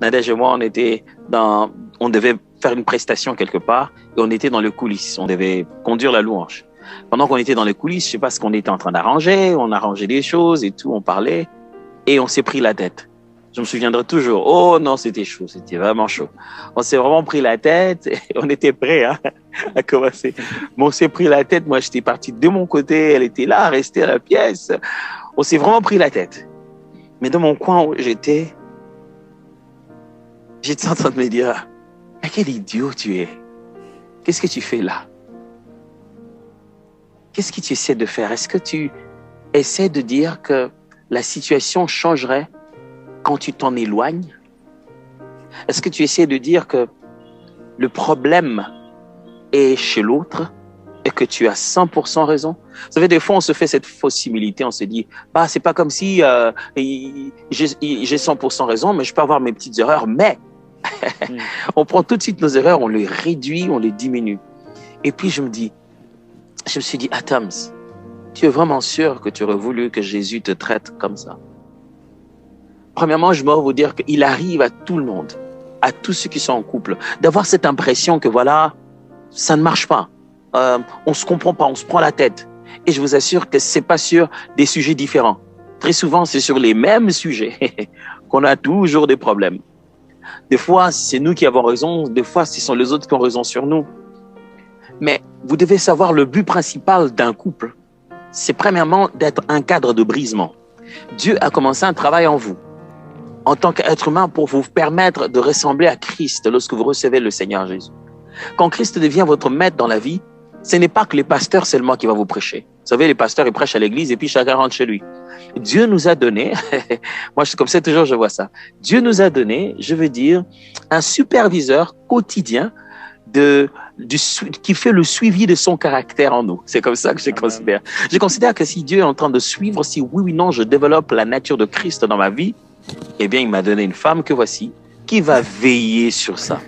Nadège et moi, on devait faire une prestation quelque part et on était dans les coulisses. On devait conduire la louange. Pendant qu'on était dans les coulisses, je sais pas ce qu'on était en train d'arranger. On arrangeait des choses et tout, on parlait et on s'est pris la tête. Je me souviendrai toujours. Oh non, c'était chaud, c'était vraiment chaud. On s'est vraiment pris la tête et on était prêts à commencer. Mais on s'est pris la tête. Moi, j'étais parti de mon côté. Elle était là, restée à la pièce. On s'est vraiment pris la tête. Mais dans mon coin où j'étais en train de me dire, mais quel idiot tu es. Qu'est-ce que tu fais là? Qu'est-ce que tu essaies de faire? Est-ce que tu essaies de dire que la situation changerait quand tu t'en éloignes? Est-ce que tu essaies de dire que le problème est chez l'autre et que tu as 100% raison? Vous savez, des fois, on se fait cette fausse humilité, on se dit, bah, c'est pas comme si j'ai 100% raison, mais je peux avoir mes petites erreurs, mais on prend tout de suite nos erreurs, on les réduit, on les diminue. Et puis, je me suis dit, Tams, tu es vraiment sûr que tu aurais voulu que Jésus te traite comme ça? Premièrement, je dois vous dire qu'il arrive à tout le monde, à tous ceux qui sont en couple, d'avoir cette impression que voilà, ça ne marche pas. On se comprend pas, on se prend la tête. Et je vous assure que c'est pas sur des sujets différents. Très souvent, c'est sur les mêmes sujets qu'on a toujours des problèmes. Des fois, c'est nous qui avons raison, des fois, ce sont les autres qui ont raison sur nous. Mais vous devez savoir le but principal d'un couple. C'est premièrement d'être un cadre de brisement. Dieu a commencé un travail en vous, en tant qu'être humain, pour vous permettre de ressembler à Christ lorsque vous recevez le Seigneur Jésus. Quand Christ devient votre maître dans la vie, ce n'est pas que les pasteurs seulement qui vont vous prêcher. Vous savez, les pasteurs, ils prêchent à l'église et puis chacun rentre chez lui. Dieu nous a donné, moi comme ça toujours je vois ça, Dieu nous a donné, je veux dire, un superviseur quotidien qui fait le suivi de son caractère en nous. C'est comme ça que je considère. Je considère que si Dieu est en train de suivre, si oui ou non je développe la nature de Christ dans ma vie, eh bien il m'a donné une femme que voici, qui va veiller sur ça,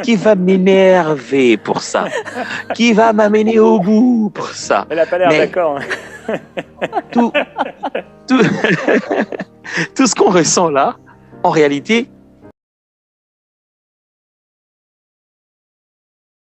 qui va m'énerver pour ça, qui va m'amener au bout pour ça. Elle n'a pas l'air d'accord. Tout ce qu'on ressent là, en réalité,